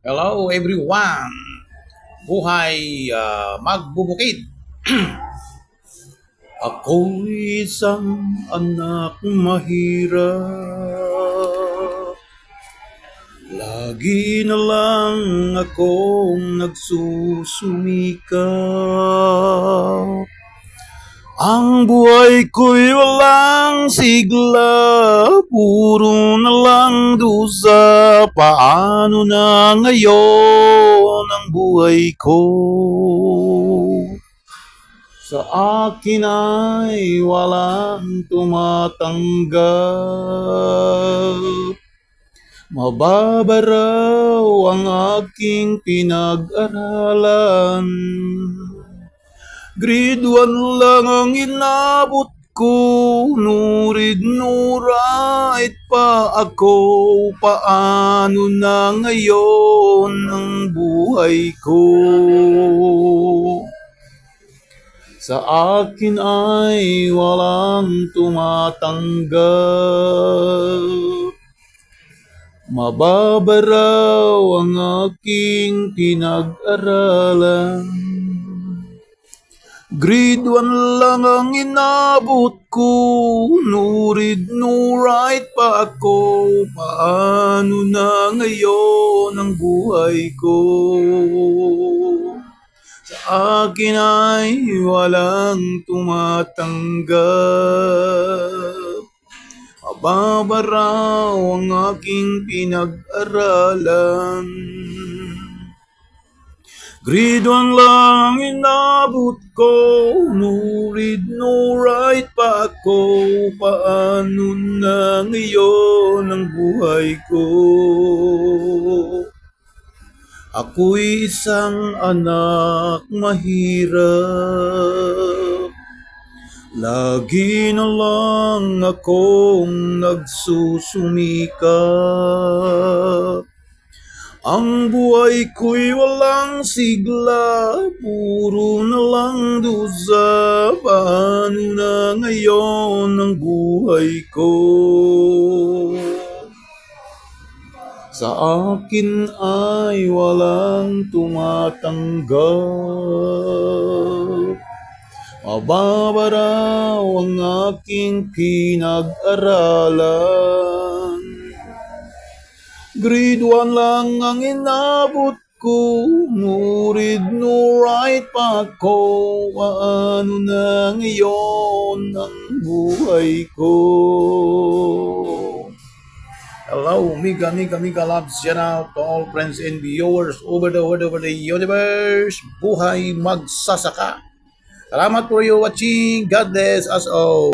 Hello everyone! Buhay magbubukid. Ako'y isang anak mahirap. Lagi na lang akong nagsusumikap. Ang buhay ko'y walang sigla, puro na lang dusa. Paano na ngayon ang buhay ko? Sa akin ay walang tumatanggap. Mababa raw ang aking pinag-aralan. Grade 1 lang ang inabot ko, no read no write pa ako. Paano na ngayon ang buhay ko? Sa akin ay walang tumatanggap. Mababa raw ang aking pinag-aralan. Grade 1 lang ang inabot ko, no read no write pa ako. Paano na ngayon ang buhay ko? Sa akin ay walang tumatanggap. Mababa raw ang aking pinag-aralan. Grade 1 lang inabot ko, no read no write pa ako. Paano na ngayon ang buhay ko? Ako'y isang anak mahirap. Lagi na lang akong nagsusumikap. Ang buhay ko'y walang sigla, puro na lang dusa. Paano na ngayon ang buhay ko? Sa akin ay walang tumatanggap. Mababa raw ang aking pinag-aralan. Grade 1 lang ang inabot ko, no read no write pa ako. Paano na ngayon ang buhay ko? Hello, mega loves, shout out to all friends and viewers over the universe. Buhay magsasaka. Salamat for your watching. God bless us all.